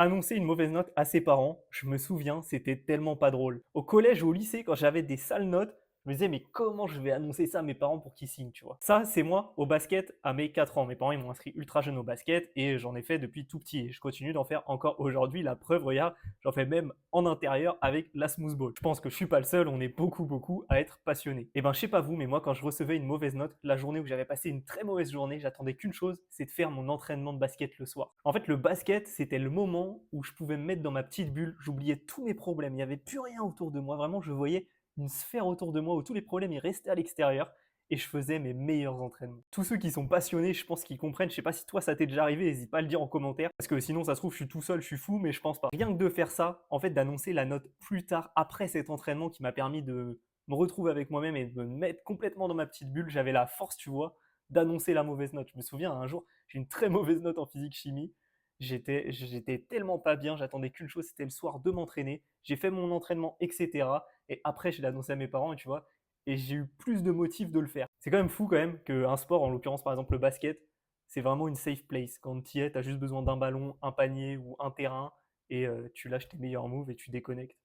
Annoncer une mauvaise note à ses parents, je me souviens, c'était tellement pas drôle. Au collège ou au lycée, quand j'avais des sales notes, je me disais: «Mais comment je vais annoncer ça à mes parents pour qu'ils signent?» tu vois? Ça, c'est moi au basket à mes 4 ans. Mes parents, ils m'ont inscrit ultra jeune au basket et j'en ai fait depuis tout petit et je continue d'en faire encore aujourd'hui. La preuve, regarde, j'en fais même en intérieur avec la smooth ball. Je pense que je suis pas le seul, on est beaucoup, beaucoup à être passionné. Et ben, je sais pas vous, mais moi, quand je recevais une mauvaise note, la journée où j'avais passé une très mauvaise journée, j'attendais qu'une chose, c'est de faire mon entraînement de basket le soir. En fait, le basket, c'était le moment où je pouvais me mettre dans ma petite bulle, j'oubliais tous mes problèmes, il n'y avait plus rien autour de moi, vraiment, je voyais une sphère autour de moi où tous les problèmes ils restaient à l'extérieur et je faisais mes meilleurs entraînements. Tous ceux qui sont passionnés, je pense qu'ils comprennent. Je sais pas si toi ça t'est déjà arrivé, n'hésite pas à le dire en commentaire parce que sinon ça se trouve je suis tout seul, je suis fou, mais je pense pas. Rien que de faire ça, en fait d'annoncer la note plus tard après cet entraînement qui m'a permis de me retrouver avec moi-même et de me mettre complètement dans ma petite bulle, j'avais la force, tu vois, d'annoncer la mauvaise note. Je me souviens un jour, j'ai une très mauvaise note en physique chimie. J'étais tellement pas bien, j'attendais qu'une chose, c'était le soir de m'entraîner. J'ai fait mon entraînement, etc. Et après, je l'ai annoncé à mes parents, et tu vois, et j'ai eu plus de motifs de le faire. C'est quand même fou quand même qu'un sport, en l'occurrence par exemple le basket, c'est vraiment une safe place. Quand tu y es, tu as juste besoin d'un ballon, un panier ou un terrain, et tu lâches tes meilleurs moves et tu déconnectes.